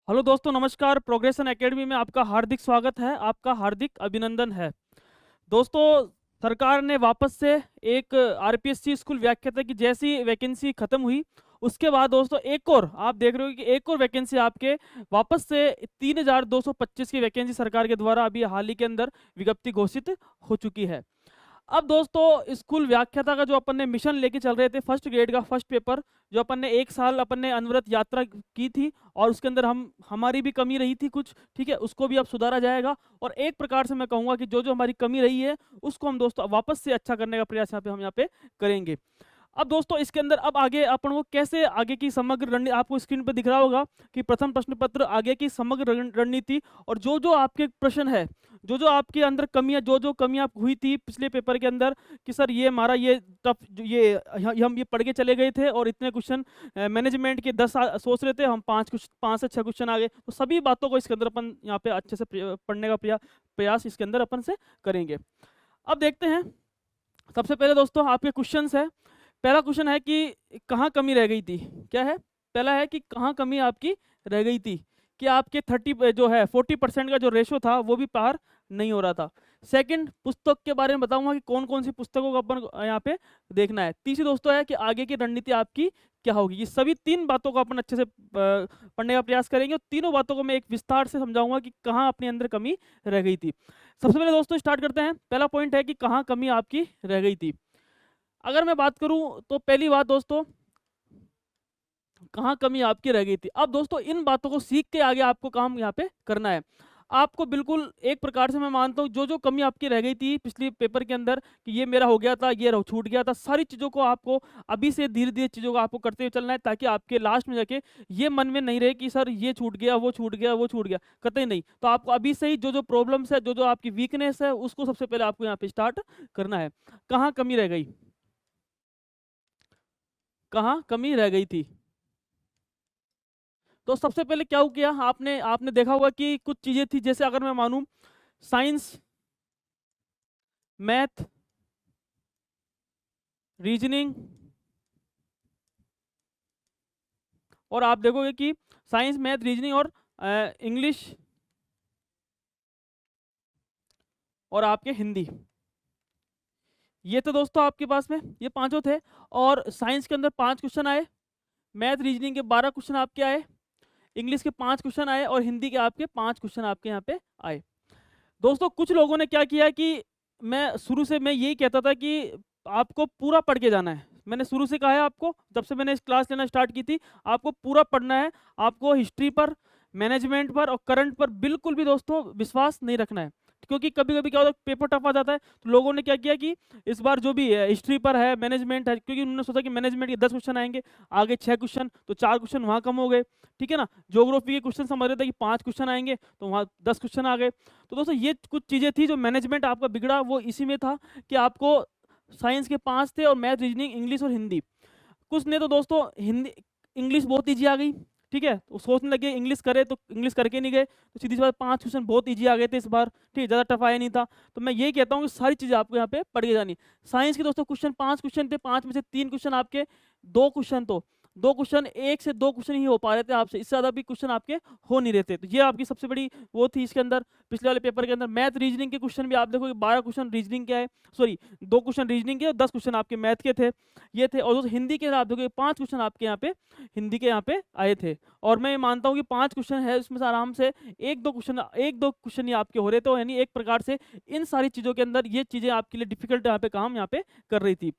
Hello दोस्तों, नमस्कार। Progression academy में आपका हार्दिक स्वागत है, आपका हार्दिक अभिनंदन है। दोस्तों, सरकार ने वापस से एक आरपीएससी स्कूल व्याख्याता की जैसी वैकेंसी खत्म हुई, उसके बाद दोस्तों एक और आप देख रहे हो कि एक और वैकेंसी आपके वापस से 3225 की वैकेंसी सरकार के द्वारा अभी हाल ही के अंदर विज्ञप्ति घोषित हो चुकी है। अब दोस्तों, स्कूल व्याख्याता का जो अपन ने मिशन लेके चल रहे थे, फर्स्ट ग्रेड का फर्स्ट पेपर, जो अपन ने एक साल अपन ने अनवरत यात्रा की थी और उसके अंदर हमारी भी कमी रही थी कुछ, ठीक है, उसको भी अब सुधारा जाएगा। और एक प्रकार से मैं कहूँगा कि जो जो हमारी कमी रही है उसको हम दोस्तों वापस से अच्छा करने का प्रयास हम यहाँ पे करेंगे। अब दोस्तों इसके अंदर अब आगे अपन को कैसे आगे की समग्र रणनीति आपको स्क्रीन पर दिख रहा होगा कि प्रथम प्रश्न पत्र, आगे की समग्र रणनीति और जो जो आपके प्रश्न है, जो जो आपके अंदर कमियां, जो जो कमियां हुई थी पिछले पेपर के अंदर कि सर ये हमारा ये टफ, ये हम ये पढ़ के चले गए थे और इतने क्वेश्चन मैनेजमेंट के 10 सोच रहे थे, हम 5 से 6 क्वेश्चन आ गए, तो सभी बातों को इसके अंदर अपन यहाँ पे अच्छे से पढ़ने का प्रयास इसके अंदर अपन से करेंगे। अब देखते हैं, सबसे पहले दोस्तों आपके क्वेश्चन है। पहला क्वेश्चन है कि कहाँ कमी रह गई थी। क्या है? पहला है कि कहाँ कमी आपकी रह गई थी कि आपके 30 जो है 40% का जो रेशो था वो भी पार नहीं हो रहा था। सेकंड, पुस्तक के बारे में बताऊंगा कि कौन कौन सी पुस्तकों का अपन यहाँ पे देखना है। तीसरी दोस्तों है कि आगे की रणनीति आपकी क्या होगी। ये सभी तीन बातों को अपन अच्छे से पढ़ने का प्रयास करेंगे और तीनों बातों को मैं एक विस्तार से समझाऊंगा कि कहाँ अपने अंदर कमी रह गई थी। सबसे पहले दोस्तों स्टार्ट करते हैं। पहला पॉइंट है कि कहाँ कमी आपकी रह गई थी। अगर मैं बात करूं तो पहली बात दोस्तों, कहाँ कमी आपकी रह गई थी। अब दोस्तों इन बातों को सीख के आगे आपको काम यहाँ पे करना है। आपको बिल्कुल एक प्रकार से मैं मानता हूँ जो जो कमी आपकी रह गई थी पिछले पेपर के अंदर कि ये मेरा हो गया था, ये छूट गया था, सारी चीज़ों को आपको अभी से धीरे धीरे चीज़ों को आपको करते हुए चलना है, ताकि आपके लास्ट में जाके ये मन में नहीं रहे कि सर ये छूट गया, वो छूट गया, वो छूट गया, कतई नहीं। तो आपको अभी से ही जो जो प्रॉब्लम्स है, जो जो आपकी वीकनेस है, उसको सबसे पहले आपको यहाँ पे स्टार्ट करना है। कहाँ कमी रह गई, कहाँ कमी रह गई थी। तो सबसे पहले क्या हो गया, आपने आपने देखा होगा कि कुछ चीजें थी, जैसे अगर मैं मानूं साइंस, मैथ, रीजनिंग, और आप देखोगे कि साइंस, मैथ, रीजनिंग और इंग्लिश और आपके हिंदी, ये तो दोस्तों आपके पास में ये पांचों थे। और साइंस के अंदर 5 क्वेश्चन आए, मैथ रीजनिंग के 12 क्वेश्चन आपके आए, इंग्लिश के 5 क्वेश्चन आए और हिंदी के आपके 5 क्वेश्चन आपके यहाँ पे आए। दोस्तों कुछ लोगों ने क्या किया कि मैं शुरू से मैं यही कहता था कि आपको पूरा पढ़ के जाना है। मैंने शुरू से कहा है आपको, जब से मैंने इस क्लास लेना स्टार्ट की थी, आपको पूरा पढ़ना है। आपको हिस्ट्री पर, मैनेजमेंट पर और करंट पर बिल्कुल भी दोस्तों विश्वास नहीं रखना है, क्योंकि कभी कभी क्या होता है पेपर टफ आ जाता है। तो लोगों ने क्या किया कि इस बार जो भी हिस्ट्री पर है, मैनेजमेंट है, क्योंकि उन्होंने सोचा कि मैनेजमेंट के 10 क्वेश्चन आएंगे, आगे 6 क्वेश्चन, तो 4 क्वेश्चन वहाँ कम हो गए, ठीक है ना। ज्योग्राफी के क्वेश्चन समझ रहे थे कि 5 क्वेश्चन आएंगे, तो वहाँ 10 क्वेश्चन आ गए। तो दोस्तों ये कुछ चीज़ें थी जो मैनेजमेंट आपका बिगड़ा, वो इसी में था कि आपको साइंस के 5 थे और मैथ, रीजनिंग, इंग्लिश और हिंदी। कुछ ने तो दोस्तों हिंदी, इंग्लिश बहुत ईजी आ गई, ठीक है, तो सोचने लगे इंग्लिश करे, तो इंग्लिश करके नहीं गए, तो सीधी सी बात 5 क्वेश्चन बहुत ईजी आ गए थे इस बार, ठीक है, ज़्यादा टफ आया नहीं था। तो मैं यही कहता हूँ कि सारी चीज़ें आपको यहाँ पे पढ़ के जानी। साइंस के दोस्तों क्वेश्चन 5 क्वेश्चन थे, 5 में से 3 क्वेश्चन आपके, 2 क्वेश्चन तो 2 क्वेश्चन, 1 से 2 क्वेश्चन ही हो पा रहे थे आपसे, इससे ज़्यादा भी क्वेश्चन आपके हो नहीं रहे थे। तो ये आपकी सबसे बड़ी वो थी इसके अंदर। पिछले वाले पेपर के अंदर मैथ रीजनिंग के क्वेश्चन भी आप देखोगे 12 क्वेश्चन रीजनिंग के आए, सॉरी 2 क्वेश्चन रीजनिंग के और 10 क्वेश्चन आपके मैथ के थे, ये थे। और हिंदी के आप देखोगे 5 क्वेश्चन आपके यहाँ पे हिंदी के यहाँ पे आए थे। और मैं मानता हूँ कि 5 क्वेश्चन है, उसमें से आराम से 1-2 क्वेश्चन ही आपके हो रहे थे, तो यानी एक प्रकार से इन सारी चीज़ों के अंदर ये चीज़ें आपके लिए डिफिकल्ट यहाँ पे काम यहाँ पे कर रही थी।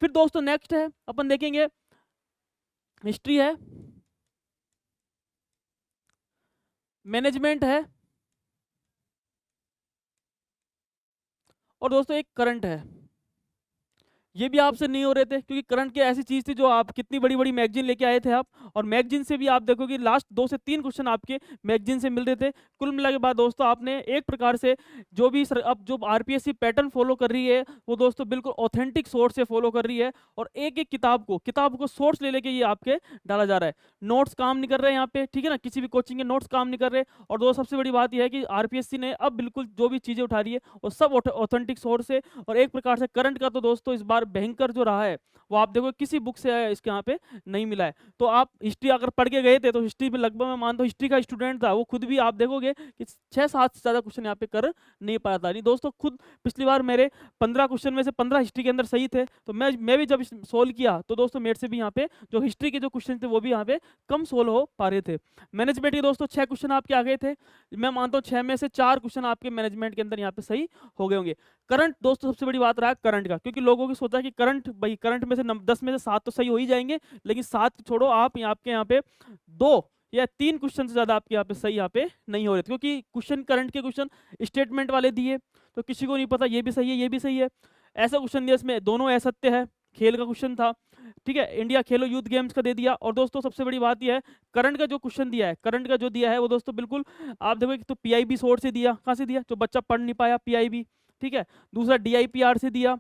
फिर दोस्तों नेक्स्ट है, अपन देखेंगे हिस्ट्री है, मैनेजमेंट है और दोस्तों एक करंट है। ये भी आपसे नहीं हो रहे थे, क्योंकि करंट की ऐसी चीज थी जो आप कितनी बड़ी बड़ी मैगजीन लेके आए थे आप, और मैगजीन से भी आप देखोगे लास्ट 2 से 3 क्वेश्चन आपके मैगजीन से मिल रहे थे। कुल मिला के बाद दोस्तों आपने एक प्रकार से जो भी अब जो आरपीएससी पैटर्न फॉलो कर रही है, वो दोस्तों बिल्कुल ऑथेंटिक सोर्स से फॉलो कर रही है, और एक एक किताब को सोर्स ले लेके ये आपके डाला जा रहा है। नोट्स काम नहीं कर रहे यहाँ पे, ठीक है ना, किसी भी कोचिंग के नोट्स काम नहीं कर रहे। और दोस्तों सबसे बड़ी बात यह है कि आरपीएससी ने अब बिल्कुल जो भी चीजें उठा रही है वो सब ऑथेंटिक सोर्स है। और एक प्रकार से करंट का तो दोस्तों इस बार भयंकर जो रहा है वो आप देखो किसी बुक से इसके यहाँ पे नहीं मिला है। तो आप हिस्ट्री अगर पढ़ के गए थे तो हिस्ट्री में लगभग मैं मानता हूँ हिस्ट्री का स्टूडेंट था, वो खुद भी आप देखोगे कि 6-7 से ज़्यादा क्वेश्चन यहाँ पे कर नहीं पाया था। नहीं दोस्तों, खुद पिछली बार मेरे 15 क्वेश्चन में से 15 हिस्ट्री के अंदर सही थे, तो मैं भी जब सोल्व किया तो दोस्तों मेरे से भी यहाँ पे जो हिस्ट्री के जो क्वेश्चन थे वो भी यहाँ पे कम सोल्व हो पा रहे थे। मैनेजमेंट के दोस्तों 6 क्वेश्चन आपके आ गए थे, मैं मानता हूँ 6 में से 4 क्वेश्चन आपके मैनेजमेंट के अंदर यहाँ पे सही हो गए होंगे। करंट दोस्तों सबसे बड़ी बात रहा करंट का, क्योंकि लोगों की सोचा कि करंट भाई करंट में से 10 में से 7 तो सही हो ही जाएंगे, लेकिन 7 छोड़ो आप आपके यहाँ पे 2 या 3 क्वेश्चन से ज्यादा आपके यहाँ पे सही यहाँ पे नहीं हो रहे थे, क्योंकि क्वेश्चन करंट के क्वेश्चन स्टेटमेंट वाले दिए तो किसी को नहीं पता ये भी सही है ये भी सही है, ऐसा क्वेश्चन दिया इसमें दोनों असत्य है, खेल का क्वेश्चन था, ठीक है, इंडिया खेलो यूथ गेम्स का दे दिया। और दोस्तों सबसे बड़ी बात यह है करंट का जो क्वेश्चन दिया है, करंट का जो दिया है वो दोस्तों बिल्कुल आप देखो तो पीआईबी सोर्स से दिया, कहाँ से दिया, जो बच्चा पढ़ नहीं पाया पीआईबी, ठीक है, दूसरा डीआईपीआर से दिया,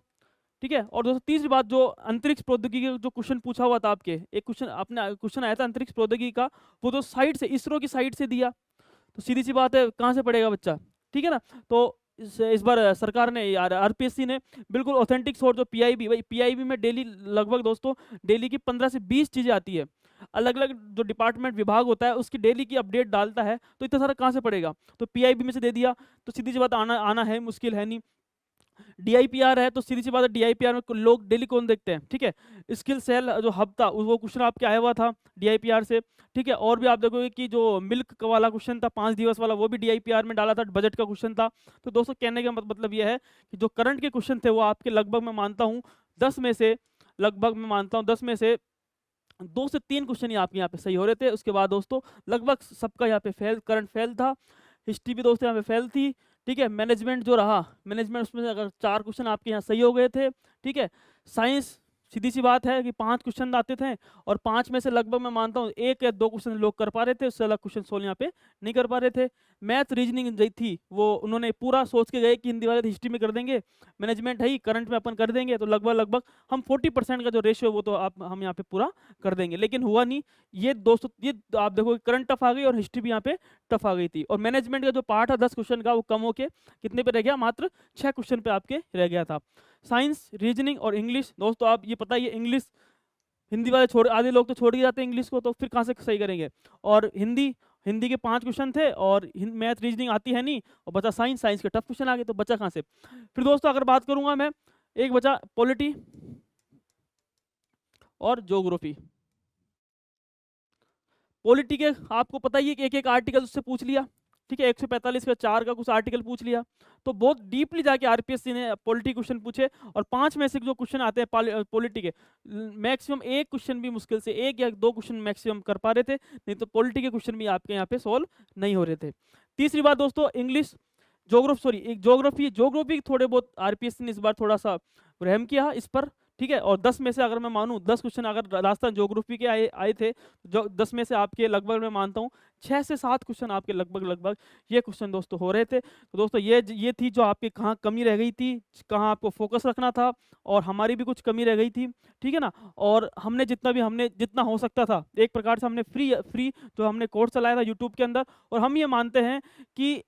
ठीक है, और दोस्तों तीसरी बात जो अंतरिक्ष प्रौद्योगिकी का जो क्वेश्चन पूछा हुआ था आपके, एक क्वेश्चन अपने क्वेश्चन आया था अंतरिक्ष प्रौद्योगिकी का, वो तो साइड से इसरो की साइड से दिया, तो सीधी सी बात है कहाँ से पढ़ेगा बच्चा, ठीक है ना। तो इस बार सरकार ने आरपीएससी ने बिल्कुल ऑथेंटिक सोर्स जो पीआईबी, भाई पीआईबी में डेली लगभग दोस्तों डेली की 15 से 20 चीज़ें आती है, अलग अलग जो डिपार्टमेंट विभाग होता है उसकी डेली की अपडेट डालता है, तो इतना सारा कहाँ से पड़ेगा, तो पीआईबी में से दे दिया, तो सीधी सी बात आना आना है मुश्किल है नहीं। डीआईपीआर है तो सीधी सी बात है डीआईपीआर में लोग डेली कौन देखते हैं, ठीक है, स्किल सेल जो हब था वो क्वेश्चन आपके आया हुआ था डीआईपीआर से, ठीक है, और भी आप देखोगे कि जो मिल्क वाला क्वेश्चन था 5 दिवस वाला वो भी डीआईपीआर में डाला था, बजट का क्वेश्चन था। तो दोस्तों कहने का मतलब ये है कि जो करंट के क्वेश्चन थे वो आपके लगभग मैं मानता हूँ 10 में से लगभग मैं मानता हूँ 10 में से 2 से 3 क्वेश्चन ही आपके यहाँ पे सही हो रहे थे, उसके बाद दोस्तों लगभग सबका यहाँ पे फेल, करंट फेल था, हिस्ट्री भी दोस्तों यहाँ पे फेल थी, ठीक है, मैनेजमेंट जो रहा मैनेजमेंट उसमें से अगर 4 क्वेश्चन आपके यहाँ सही हो गए थे, ठीक है, साइंस सीधी सी बात है कि 5 क्वेश्चन आते थे और 5 में से लगभग मैं मानता हूँ 1 या 2 क्वेश्चन लोग कर पा रहे थे, उससे अलग क्वेश्चन सोल्व यहाँ पे नहीं कर पा रहे थे। मैथ रीजनिंग जो थी वो उन्होंने पूरा सोच के गए कि हिंदी वाले हिस्ट्री में कर देंगे, मैनेजमेंट है ही करंट में अपन कर देंगे, तो लगभग लगभग हम 40% का जो रेशियो वो तो आप हम यहाँ पे पूरा कर देंगे, लेकिन हुआ नहीं। ये दोस्तों ये आप देखो करंट टफ आ गई और हिस्ट्री भी यहाँ पे टफ आ गई थी, और मैनेजमेंट का जो पार्ट है 10 क्वेश्चन का वो कम होके कितने पे रह गया, मात्र 6 क्वेश्चन पे आपके रह गया था। साइंस रीजनिंग और इंग्लिश दोस्तों आप ये पता ही है इंग्लिश हिंदी वाले छोड़ आधे लोग तो छोड़ ही जाते हैं इंग्लिश को, तो फिर कहाँ से सही करेंगे, और हिंदी हिंदी के 5 क्वेश्चन थे और मैथ रीजनिंग आती है नहीं, और बचा साइंस, साइंस के टफ क्वेश्चन आ गए, तो बचा कहाँ से। फिर दोस्तों अगर बात करूंगा मैं, एक बचा पॉलिटी और ज्योग्राफी। पॉलिटी के आपको पता ही है कि एक एक आर्टिकल उससे पूछ लिया, ठीक है, 145 का 4 का कुछ आर्टिकल पूछ लिया, तो बहुत डीपली जाके आरपीएससी ने पॉलिटी क्वेश्चन पूछे, और 5 में से जो क्वेश्चन आते हैं पॉलिटी के मैक्सिमम एक क्वेश्चन भी मुश्किल से 1 या 2 क्वेश्चन मैक्सिमम कर पा रहे थे, नहीं तो पॉलिटी के क्वेश्चन भी आपके यहाँ पे सोल्व नहीं हो रहे थे। तीसरी बात दोस्तों इंग्लिश ज्योग्राफी थोड़े बहुत आरपीएससी ने इस बार थोड़ा सा रहम किया इस पर, ठीक है, और 10 में से अगर मैं मानूं 10 क्वेश्चन अगर राजस्थान ज्योग्राफी के आए थे, जो 10 में से आपके लगभग मैं मानता हूं 6 से 7 क्वेश्चन आपके लगभग ये क्वेश्चन दोस्तों हो रहे थे। तो दोस्तों ये थी जो आपकी कहाँ कमी रह गई थी, कहाँ आपको फोकस रखना था, और हमारी भी कुछ कमी रह गई थी, ठीक है ना। और हमने जितना हो सकता था एक प्रकार से हमने फ्री जो हमने कोर्स चलाया था यूट्यूब के अंदर, और हम ये मानते हैं कि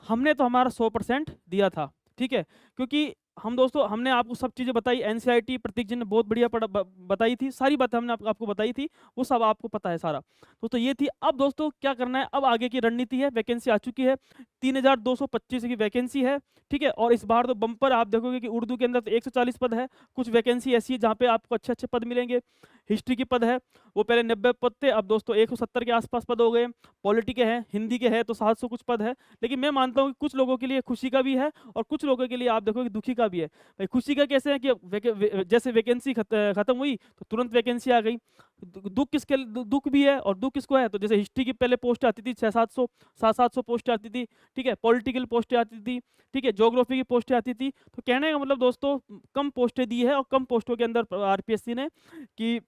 हमने तो हमारा 100% दिया था, ठीक है, क्योंकि हम दोस्तों हमने आपको सब चीज़ें बताई, एनसीईआरटी प्रतीक जी ने बहुत बढ़िया बताई थी, सारी बातें हमने आपको बताई थी, वो सब आपको पता है सारा दोस्तों। ये थी, अब दोस्तों क्या करना है, अब आगे की रणनीति है, वैकेंसी आ चुकी है 3225 की वैकेंसी है, ठीक है, और इस बार तो बम्पर आप देखोगे कि उर्दू के अंदर तो 140 पद है, कुछ वैकेंसी ऐसी है जहाँ पे आपको अच्छे अच्छे पद मिलेंगे, हिस्ट्री के पद है वो पहले 90 पद थे, अब दोस्तों 170 के आसपास पद हो गए, पॉलिटी के हैं, हिंदी के हैं तो 700 कुछ पद है। लेकिन मैं मानता हूँ कि कुछ लोगों के लिए खुशी का भी है और कुछ लोगों के लिए आप देखो कि दुखी का भी है। भाई खुशी का कैसे है कि जैसे वैकेंसी खत्म हुई तो तुरंत वैकेंसी आ गई, दुख किसके दुख भी है, और दुख किसको है, तो जैसे हिस्ट्री की पहले पोस्ट आती थी 600-700 पोस्ट आती थी, ठीक है, पॉलिटिकल पोस्टें आती थी, ठीक है, ज्योग्राफी की पोस्टें आती थी, तो कहने का मतलब दोस्तों कम पोस्टें दी है, और कम पोस्टों के अंदर आरपीएससी ने कि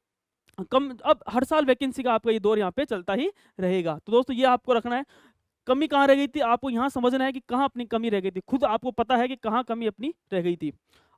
कम, अब हर साल वैकेंसी का आपका ये दौर यहाँ पे चलता ही रहेगा। तो दोस्तों ये आपको रखना है, कमी कहाँ रह गई थी आपको यहाँ समझना है कि कहाँ अपनी कमी रह गई थी, खुद आपको पता है कि कहाँ कमी अपनी रह गई थी।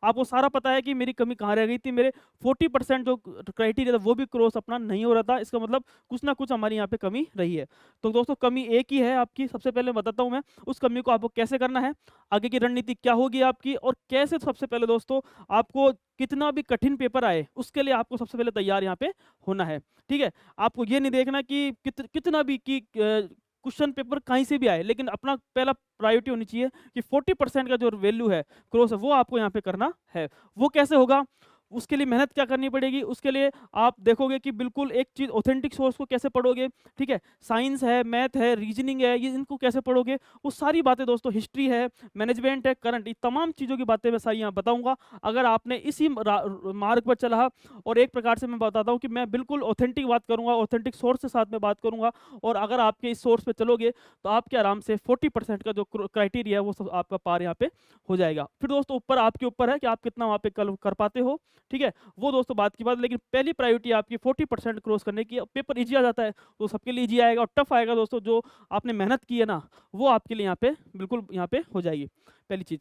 आपको सारा पता है कि मेरी कमी कहाँ रह गई थी, मेरे 40% जो क्राइटेरिया था वो भी क्रॉस अपना नहीं हो रहा था, इसका मतलब कुछ ना कुछ हमारी यहाँ पे कमी रही है। तो दोस्तों कमी एक ही है आपकी, सबसे पहले बताता हूँ मैं उस कमी को आपको कैसे करना है, आगे की रणनीति क्या होगी आपकी, और कैसे सबसे पहले दोस्तों आपको कितना भी कठिन पेपर आए उसके लिए आपको सबसे पहले तैयार यहाँ पे होना है। ठीक है, आपको ये नहीं देखना कि कितना भी कि क्वेश्चन पेपर कहीं से भी आए, लेकिन अपना पहला प्रायोरिटी होनी चाहिए कि 40% का जो वैल्यू है क्रॉस है वो आपको यहाँ पे करना है। वो कैसे होगा, उसके लिए मेहनत क्या करनी पड़ेगी, उसके लिए आप देखोगे कि बिल्कुल एक चीज़ ऑथेंटिक सोर्स को कैसे पढ़ोगे, ठीक है, साइंस है, मैथ है, रीजनिंग है, ये इनको कैसे पढ़ोगे, वो सारी बातें दोस्तों, हिस्ट्री है, मैनेजमेंट है, करंट, ये तमाम चीज़ों की बातें मैं सारी यहाँ बताऊंगा। अगर आपने इसी मार्ग पर चला, और एक प्रकार से मैं बताता हूँ कि मैं बिल्कुल ऑथेंटिक बात करूँगा, ऑथेंटिक सोर्स के साथ में बात करूँगा, और अगर आपके इस सोर्स पे चलोगे तो आपके आराम से 40% का जो क्राइटेरिया है वो सब आपका पार यहाँ पे हो जाएगा। फिर दोस्तों ऊपर आपके ऊपर है कि आप कितना वहाँ पे कर पाते हो, ठीक है, वो दोस्तों बात की बात, लेकिन पहली प्रायोरिटी आपकी 40% क्रॉस करने की। पेपर इजी आ जाता है तो सबके लिए इजी आएगा, और टफ आएगा दोस्तों जो आपने मेहनत की है ना वो आपके लिए यहाँ पे बिल्कुल यहाँ पे हो जाएगी, पहली चीज़।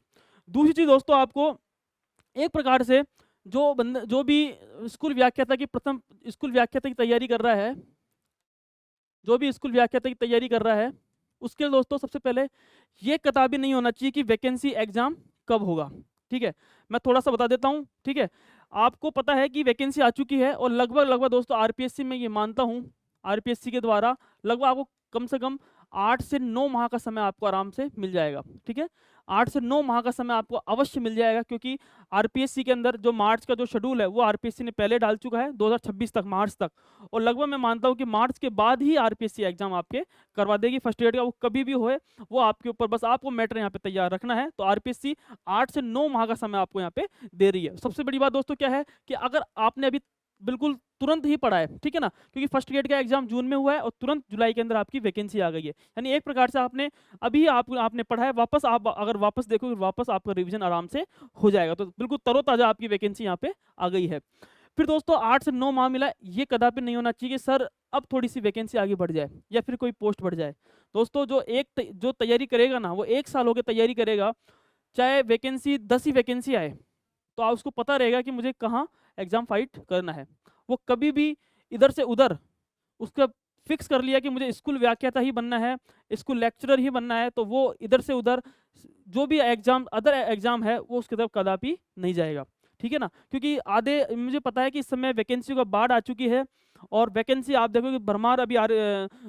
दूसरी चीज़ दोस्तों, आपको एक प्रकार से जो भी स्कूल व्याख्याता की प्रथम स्कूल व्याख्याता की तैयारी कर रहा है, जो भी स्कूल व्याख्याता की तैयारी कर रहा है, उसके लिए दोस्तों सबसे पहले ये कताबी नहीं होना चाहिए कि वैकेंसी एग्जाम कब होगा। ठीक है, मैं थोड़ा सा बता देता हूँ। ठीक है, आपको पता है कि वैकेंसी आ चुकी है, और लगभग लगभग दोस्तों आरपीएससी में ये मानता हूँ, आरपीएससी के द्वारा लगभग आपको कम से कम 8 से 9 माह का समय आपको आराम से मिल जाएगा। ठीक है, 8 से 9 माह का समय आपको अवश्य मिल जाएगा, क्योंकि आरपीएससी के अंदर जो मार्च का जो शेड्यूल है वो आरपीएससी ने पहले डाल चुका है 2026 तक, मार्च तक, और लगभग मैं मानता हूँ कि मार्च के बाद ही आरपीएससी एग्जाम आपके करवा देगी फर्स्ट ग्रेड का, वो कभी भी होए वो आपके ऊपर, बस आपको मैटर यहाँ पे तैयार रखना है। तो आरपीएससी 8 से 9 माह का समय आपको यहाँ पे दे रही है। सबसे बड़ी बात दोस्तों क्या है कि अगर आपने अभी बिल्कुल तुरंत ही पढ़ा है, ठीक है ना, क्योंकि फर्स्ट ग्रेड का एग्जाम जून में हुआ है और तुरंत जुलाई के अंदर आपकी वैकेंसी आ गई है, यानी एक प्रकार से आपने अभी आपने पढ़ा है, वापस आप अगर वापस देखोगे वापस आपका रिवीजन आराम से हो जाएगा, तो बिल्कुल तरोताजा आपकी वैकेंसी यहाँ पे आ गई है। फिर दोस्तों 8 से 9 माह मिला, ये कदापि नहीं होना चाहिए कि सर अब थोड़ी सी वैकेंसी आगे बढ़ जाए या फिर कोई पोस्ट बढ़ जाए। दोस्तों जो तैयारी करेगा ना, वो 1 साल हो के तैयारी करेगा, चाहे वैकेंसी 10 ही वैकेंसी आए, तो आप उसको पता रहेगा कि मुझे कहाँ एग्जाम फाइट करना है। वो कभी भी इधर से उधर उसका फिक्स कर लिया कि मुझे स्कूल व्याख्याता ही बनना है, स्कूल लेक्चरर ही बनना है, तो वो इधर से उधर जो भी एग्जाम अदर एग्जाम है वो उसकी तरफ कदापि नहीं जाएगा। ठीक है ना, क्योंकि आधे मुझे पता है कि इस समय वैकेंसी का बाढ़ आ चुकी है, और वैकेंसी आप देखोगे भरमार अभी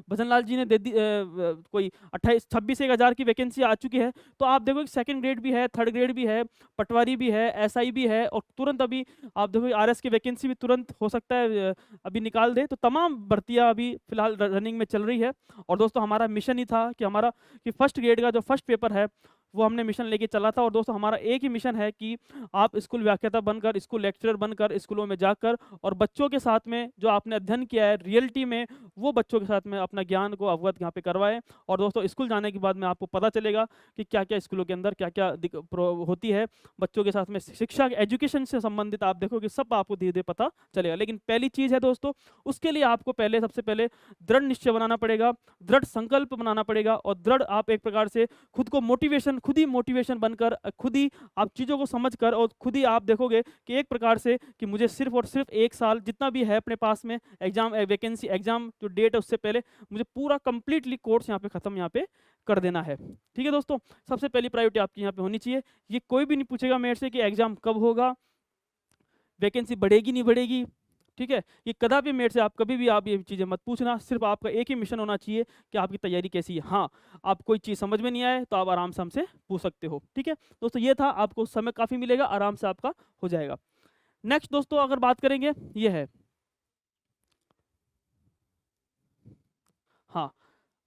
भजन लाल जी ने दे दी, कोई 28-26 हज़ार की वैकेंसी आ चुकी है। तो आप देखोगे सेकंड ग्रेड भी है, थर्ड ग्रेड भी है, पटवारी भी है, एसआई भी है, और तुरंत अभी आप देखोगे आरएस की वैकेंसी भी तुरंत हो सकता है अभी निकाल दे। तो तमाम भर्तियां अभी फिलहाल रनिंग में चल रही है, और दोस्तों हमारा मिशन ही था कि हमारा कि फर्स्ट ग्रेड का जो फर्स्ट पेपर है वो हमने मिशन लेके चला था। और दोस्तों हमारा एक ही मिशन है कि आप स्कूल व्याख्याता बनकर, स्कूल लेक्चरर बनकर, स्कूलों में जाकर और बच्चों के साथ में जो आपने अध्ययन किया है रियलिटी में, वो बच्चों के साथ में अपना ज्ञान को अवगत यहाँ पे करवाएं। और दोस्तों स्कूल जाने के बाद में आपको पता चलेगा कि क्या क्या स्कूलों के अंदर क्या क्या होती है बच्चों के साथ में, शिक्षा एजुकेशन से संबंधित आप देखोगे सब आपको धीरे धीरे पता चलेगा। लेकिन पहली चीज़ है दोस्तों, उसके लिए आपको पहले सबसे पहले दृढ़ निश्चय बनाना पड़ेगा, दृढ़ संकल्प बनाना पड़ेगा, और दृढ़ आप एक प्रकार से खुद को मोटिवेशन, खुद ही मोटिवेशन बनकर, खुद ही आप चीज़ों को समझकर, और खुद ही आप देखोगे कि एक प्रकार से कि मुझे सिर्फ और सिर्फ 1 साल जितना भी है अपने पास में एग्जाम वैकेंसी एग्जाम जो डेट है उससे पहले मुझे पूरा कंप्लीटली कोर्स यहाँ पे खत्म यहाँ पे कर देना है। ठीक है दोस्तों, सबसे पहली प्रायोरिटी आपकी यहाँ पे होनी चाहिए। ये कोई भी नहीं पूछेगा मेरे से कि एग्जाम कब होगा, वैकेंसी बढ़ेगी नहीं बढ़ेगी, ठीक है, ये कदापि मेरे से आप कभी भी आप ये चीज़ें मत पूछना। सिर्फ आपका एक ही मिशन होना चाहिए कि आपकी तैयारी कैसी है। हाँ, आप कोई चीज़ समझ में नहीं आए तो आप आराम से हमसे पूछ सकते हो। ठीक है दोस्तों, ये था, आपको समय काफ़ी मिलेगा, आराम से आपका हो जाएगा। नेक्स्ट दोस्तों अगर बात करेंगे, ये है, हाँ,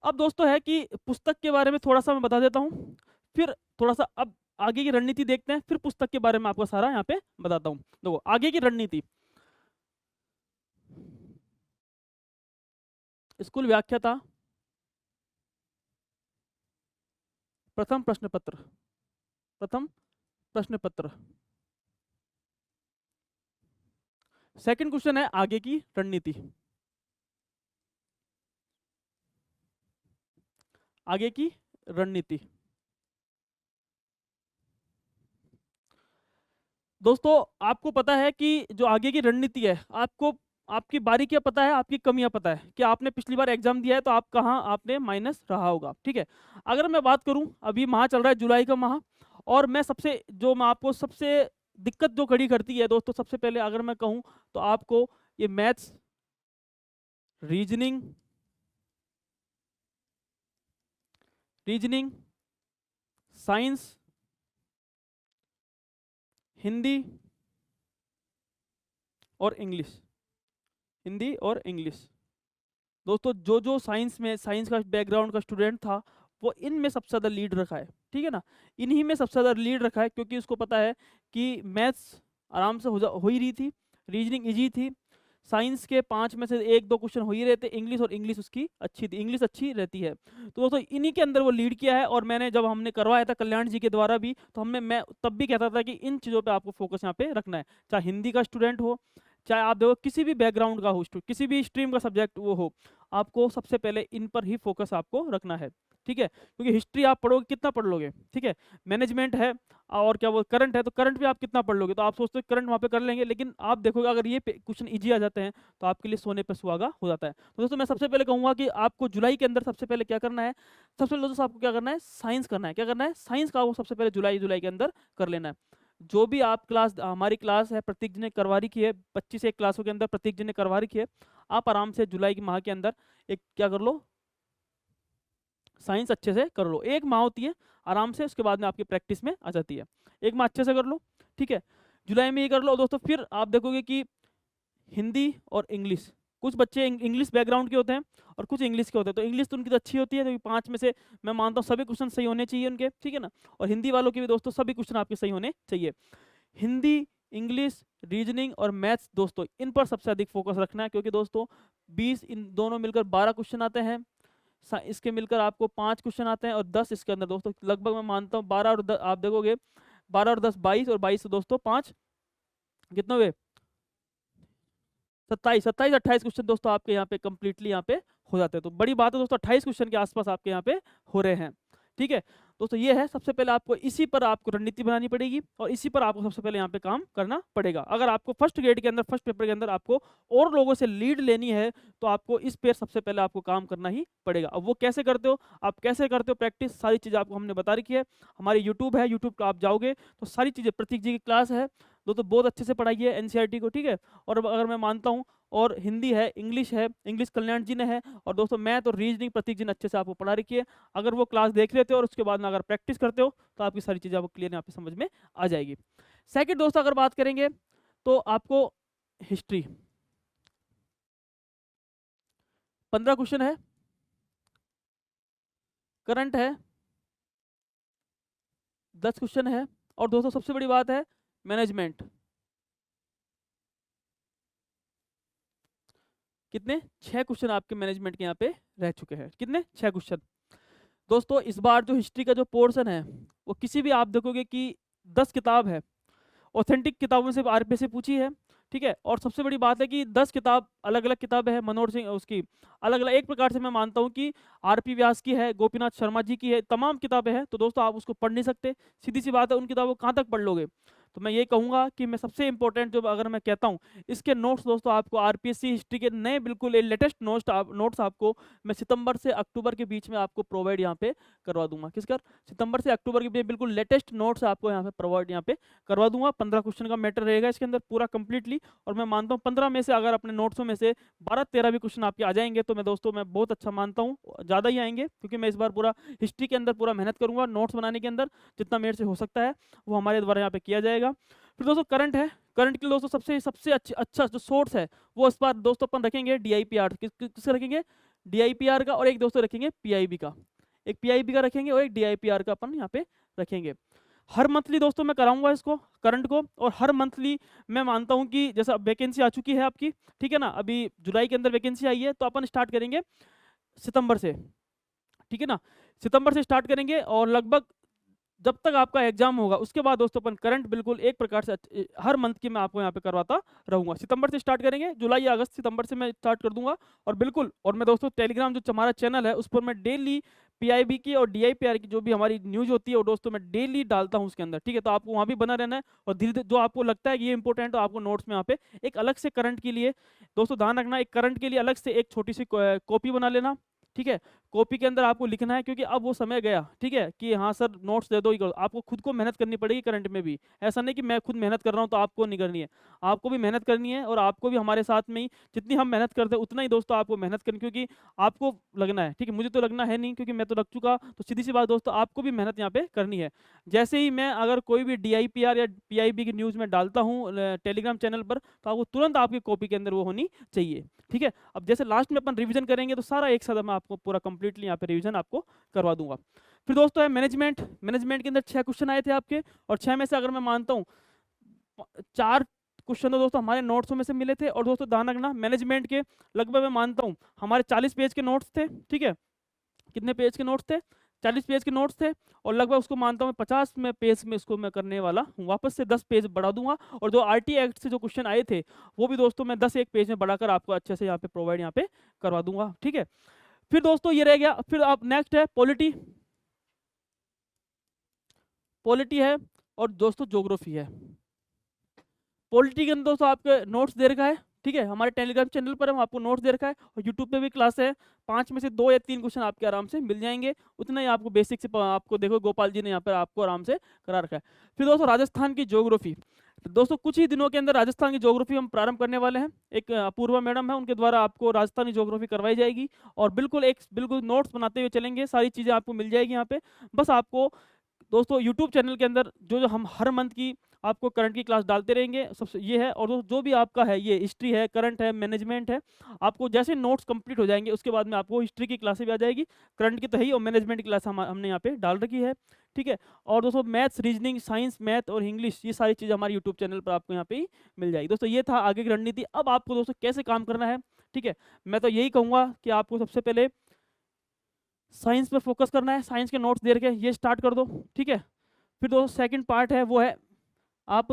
अब दोस्तों है कि पुस्तक के बारे में थोड़ा सा मैं बता देता हूँ, फिर थोड़ा सा अब आगे की रणनीति देखते हैं, फिर पुस्तक के बारे में आपको सारा यहाँ पे बताता हूँ। देखो आगे की रणनीति, स्कूल व्याख्याता प्रथम प्रश्न पत्र, प्रथम प्रश्न पत्र। सेकंड क्वेश्चन है आगे की रणनीति, आगे की रणनीति। दोस्तों आपको पता है कि जो आगे की रणनीति है, आपको आपकी बारीकियां पता है, आपकी कमियां पता है कि आपने पिछली बार एग्जाम दिया है तो आप कहाँ आपने माइनस रहा होगा। ठीक है, अगर मैं बात करूं, अभी माह चल रहा है जुलाई का माह, और मैं सबसे जो मैं आपको सबसे दिक्कत जो खड़ी करती है दोस्तों, सबसे पहले अगर मैं कहूं तो आपको ये maths, reasoning, reasoning, science, Hindi और इंग्लिश, हिंदी और इंग्लिश। दोस्तों जो जो साइंस में, साइंस का बैकग्राउंड का स्टूडेंट था, वो इनमें सबसे ज़्यादा लीड रखा है। ठीक है ना, इन्हीं में सबसे ज़्यादा लीड रखा है, क्योंकि उसको पता है कि मैथ्स आराम से हो ही रही थी, रीजनिंग इजी थी, साइंस के 5 में से 1-2 क्वेश्चन हो ही रहते, इंग्लिश, और इंग्लिश उसकी अच्छी थी, इंग्लिश अच्छी रहती है। तो दोस्तों इन्हीं के अंदर वो लीड किया है। और मैंने जब हमने करवाया था कल्याण जी के द्वारा भी, तो मैं तब भी कहता था कि इन चीज़ों पे आपको फोकस यहाँ पे रखना है, चाहे हिंदी का स्टूडेंट हो, चाहे आप देखो किसी भी बैकग्राउंड का हो, किसी भी स्ट्रीम का सब्जेक्ट वो हो, आपको सबसे पहले इन पर ही फोकस आपको रखना है। ठीक है, क्योंकि हिस्ट्री आप पढ़ोगे, कितना पढ़ लोगे? ठीक है, मैनेजमेंट है और क्या वो करंट है, तो करंट भी आप कितना पढ़ लोगे? तो आप सोचते हो करंट वहाँ पे कर लेंगे, लेकिन आप देखोगे अगर ये क्वेश्चन इजी आ जाते हैं तो आपके लिए सोने पे सुहागा हो जाता है। तो दोस्तों मैं सबसे पहले कहूँगा कि आपको जुलाई के अंदर सबसे पहले क्या करना है, सबसे पहले दोस्तों आपको क्या करना है, साइंस करना है। क्या करना है? साइंस का वो सबसे पहले जुलाई के अंदर कर लेना है। जो भी आप क्लास, हमारी क्लास है, प्रतीक जी ने करवा रखी है, 25 एक क्लासों के अंदर प्रतीक जी ने करवा रखी है, आप आराम से जुलाई के माह के अंदर एक क्या कर लो, साइंस अच्छे से कर लो। एक माह होती है आराम से, उसके बाद में आपकी प्रैक्टिस में आ जाती है। एक माह अच्छे से कर लो, ठीक है, जुलाई में ये कर लो दोस्तों। फिर आप देखोगे कि हिंदी और इंग्लिश, कुछ बच्चे इंग्लिश बैकग्राउंड के होते हैं और कुछ इंग्लिश के होते हैं, तो इंग्लिश तो उनकी तो अच्छी होती है, तो 5 में से मैं मानता हूँ सभी क्वेश्चन सही होने चाहिए उनके। ठीक है ना, और हिंदी वालों के भी दोस्तों सभी क्वेश्चन आपके सही होने चाहिए। हिंदी, इंग्लिश, रीजनिंग और मैथ्स दोस्तों, इन पर सबसे अधिक फोकस रखना है, क्योंकि दोस्तों 20 इन दोनों मिलकर 12 क्वेश्चन आते हैं, इसके मिलकर आपको 5 क्वेश्चन आते हैं, और 10 इसके अंदर दोस्तों लगभग मैं मानता हूँ 12 और 10, आप देखोगे 12 और 10 22, और 22 से दोस्तों 5 कितने हुए, 27, 27 28 क्वेश्चन दोस्तों आपके यहाँ पे कंप्लीटली यहाँ पे हो जाते हैं। तो बड़ी बात है दोस्तों, 28 क्वेश्चन के आसपास आपके यहाँ पे हो रहे हैं। ठीक है दोस्तों, ये है सबसे पहले आपको इसी पर आपको रणनीति बनानी पड़ेगी, और इसी पर आपको सबसे पहले यहाँ पे काम करना पड़ेगा। अगर आपको फर्स्ट ग्रेड के अंदर, फर्स्ट पेपर के अंदर आपको और लोगों से लीड लेनी है, तो आपको इस पर सबसे पहले आपको काम करना ही पड़ेगा। अब वो कैसे करते हो, आप कैसे करते हो प्रैक्टिस, सारी चीज़ें आपको हमने बता रखी है। हमारी यूट्यूब है, यूट्यूब पर आप जाओगे तो सारी चीज़ें, प्रतीक जी की क्लास है दोस्तों, बहुत अच्छे से पढ़ाई है एनसीईआरटी को। ठीक है, और अगर मैं मानता हूँ, और हिंदी है, इंग्लिश कल्याण जी ने है, और दोस्तों मैथ और रीजनिंग प्रतीक जी ने अच्छे से आपको पढ़ा रखी है। अगर वो क्लास देख लेते हो और उसके बाद में अगर प्रैक्टिस करते हो, तो आपकी सारी चीज़ें आपको क्लियर यहाँ पे समझ में आ जाएगी। सेकंड दोस्तों अगर बात करेंगे तो आपको हिस्ट्री 15 क्वेश्चन है, करंट है 10 क्वेश्चन है, और दोस्तों सबसे बड़ी बात है मैनेजमेंट, कितने 6 क्वेश्चन आपके मैनेजमेंट के यहाँ पे रह चुके हैं। कितने 6 क्वेश्चन दोस्तों। इस बार जो हिस्ट्री का जो पोर्शन है, वो किसी भी आप देखोगे कि 10 किताब है, ऑथेंटिक किताबों से आरपीएससी पूछी है। ठीक है, और सबसे बड़ी बात है कि 10 किताब अलग अलग किताबें हैं, मनोहर सिंह उसकी अलग अलग, एक प्रकार से मैं मानता हूँ कि आरपी व्यास की है, गोपीनाथ शर्मा जी की है, तमाम किताबें हैं। तो दोस्तों आप उसको पढ़ नहीं सकते, सीधी सी बात है, उन किताबों को कहाँ तक पढ़ लोगे। तो मैं ये कहूँगा कि मैं सबसे इंपॉर्टेंट जो अगर मैं कहता हूँ, इसके नोट्स दोस्तों आपको आरपीएससी हिस्ट्री के नए बिल्कुल लेटेस्ट नोट्स आपको मैं सितंबर से अक्टूबर के बीच में आपको प्रोवाइड यहाँ पे करवा दूंगा। किसका? सितंबर से अक्टूबर के बीच बिल्कुल लेटेस्ट नोट्स आपको यहाँ पे प्रोवाइड यहाँ पे करवा दूंगा। 15 क्वेश्चन का मैटर रहेगा इसके अंदर पूरा कंप्लीटली, और मैं मानता हूँ 15 में से अगर अपने नोट्सों में से 12-13 भी क्वेश्चन आपके आ जाएंगे, तो मैं दोस्तों मैं बहुत अच्छा मानता हूँ, ज़्यादा ही आएंगे, क्योंकि मैं इस बार पूरा हिस्ट्री के अंदर पूरा मेहनत करूंगा नोट्स बनाने के अंदर, जितना मेरे से हो सकता है वो हमारे द्वारा यहाँ पे किया जाएगा। फिर दोस्तों करंट है, करंट के लिए दोस्तों सबसे सबसे अच्छा जो सोर्स है, वो इस बार दोस्तों अपन रखेंगे डीआईपीआर। किसका रखेंगे? डीआईपीआर का, और एक दोस्तों रखेंगे पीआईबी का, एक पीआईबी का रखेंगे और एक डीआईपीआर का अपन यहाँ पे रखेंगे। हर मंथली दोस्तों मैं कराऊंगा इसको, करंट को, और हर मंथली मैं मानता हूँ कि जैसा वैकेंसी आ चुकी है आपकी, ठीक है ना, अभी जुलाई के अंदर वैकेंसी आई है, तो अपन स्टार्ट करेंगे सितंबर से। ठीक है ना, सितंबर से स्टार्ट करेंगे, और लगभग जब तक आपका एग्जाम होगा उसके बाद दोस्तों अपन करंट बिल्कुल एक प्रकार से हर मंथ की मैं आपको यहाँ पे करवाता रहूंगा। सितंबर से स्टार्ट करेंगे, जुलाई अगस्त सितंबर से मैं स्टार्ट कर दूंगा। और बिल्कुल, और मैं दोस्तों टेलीग्राम जो हमारा चैनल है उस पर मैं डेली पीआईबी की और डीआईपीआर की जो भी हमारी न्यूज़ होती है वो दोस्तों मैं डेली डालता हूँ उसके अंदर, ठीक है। तो आपको वहाँ भी बना रहना है, और धीरे धीरे जो आपको लगता है कि ये इंपॉर्टेंट, तो आपको नोट्स में यहाँ पे एक अलग से करंट के लिए दोस्तों ध्यान रखना, एक करंट के लिए अलग से एक छोटी सी कॉपी बना लेना, ठीक है। कॉपी के अंदर आपको लिखना है, क्योंकि अब वो समय गया, ठीक है, कि हाँ सर नोट्स दे दो, आपको खुद को मेहनत करनी पड़ेगी करंट में भी। ऐसा नहीं कि मैं खुद मेहनत कर रहा हूँ तो आपको नहीं करनी है, आपको भी मेहनत करनी है, और आपको भी हमारे साथ में ही जितनी हम मेहनत करते हैं उतना ही दोस्तों आपको मेहनत करनी, क्योंकि आपको लगना है, ठीक है। मुझे तो लगना है नहीं, क्योंकि मैं तो लग चुका, तो सीधी सी बात दोस्तों आपको भी मेहनत यहाँ पे करनी है। जैसे ही मैं अगर कोई भी डीआईपीआर या पीआईबी की न्यूज़ में डालता हूँ टेलीग्राम चैनल पर, तो आपको तुरंत आपकी कॉपी के अंदर वो होनी चाहिए, ठीक है। अब जैसे लास्ट में अपन रिवीजन करेंगे तो सारा एक साथ मैं आपको पूरा कंप्लीटली यहाँ पे रिवीजन आपको करवा दूंगा। फिर दोस्तों है मैनेजमेंट। मैनेजमेंट के अंदर 6 क्वेश्चन आए थे आपके, और 6 में से अगर मैं मानता हूँ 4 क्वेश्चन तो दोस्तों हमारे नोट्स में से मिले थे, और दोस्तों ध्यान रखना मैनेजमेंट के लगभग मैं मानता हूँ हमारे 40 पेज के नोट्स थे, ठीक है। कितने पेज के नोट्स थे? 40 पेज के नोट्स थे, और लगभग उसको मानता हूँ 50 में पेज में इसको मैं करने वाला हूँ, वापस से 10 पेज बढ़ा दूंगा, और जो आरटी एक्ट से जो क्वेश्चन आए थे वो भी दोस्तों मैं 10 एक पेज में बढ़ाकर आपको अच्छे से यहाँ पे प्रोवाइड यहाँ पे करवा दूंगा, ठीक है। फिर दोस्तों ये रह गया, फिर आप नेक्स्ट है पॉलिटी। पॉलिटी है, और दोस्तों ज्योग्राफी है। पॉलिटी के अंदर दोस्तों आपके नोट्स दे रखा है, ठीक है, हमारे टेलीग्राम चैनल पर हम आपको नोट्स दे रखा है, और यूट्यूब पे भी क्लास है। 5 में से 2 या 3 क्वेश्चन आपके आराम से मिल जाएंगे, उतना ही आपको बेसिक से आपको देखो गोपाल जी ने यहाँ पर आपको आराम से करा रखा है। फिर दोस्तों राजस्थान की ज्योग्राफी, दोस्तों कुछ ही दिनों के अंदर राजस्थान की ज्योग्राफी हम प्रारंभ करने वाले हैं। एक अपूर्वा मैडम है, उनके द्वारा आपको राजस्थानी ज्योग्राफी करवाई जाएगी, और बिल्कुल नोट्स बनाते हुए चलेंगे, सारी चीज़ें आपको मिल जाएगी यहाँ पे। बस आपको दोस्तों यूट्यूब चैनल के अंदर जो हम हर मंथ की आपको करंट की क्लास डालते रहेंगे, सबसे ये है। और जो भी आपका है, ये हिस्ट्री है, करंट है, मैनेजमेंट है, आपको जैसे नोट्स कंप्लीट हो जाएंगे उसके बाद में आपको हिस्ट्री की क्लासें भी आ जाएगी, करंट की तो है ही, और मैनेजमेंट की क्लास हमने यहाँ पे डाल रखी है, ठीक है। और दोस्तों मैथ्स, रीजनिंग, साइंस, मैथ और इंग्लिश, ये सारी चीज़ें हमारे यूट्यूब चैनल पर आपको यहाँ पे ही मिल जाएगी। दोस्तों ये था आगे की रणनीति। अब आपको दोस्तों कैसे काम करना है, ठीक है। मैं तो यही कहूँगा कि आपको सबसे पहले साइंस पर फोकस करना है, साइंस के नोट्स दे रखे ये स्टार्ट कर दो, ठीक है। फिर दोस्तों सेकंड पार्ट है वो है आप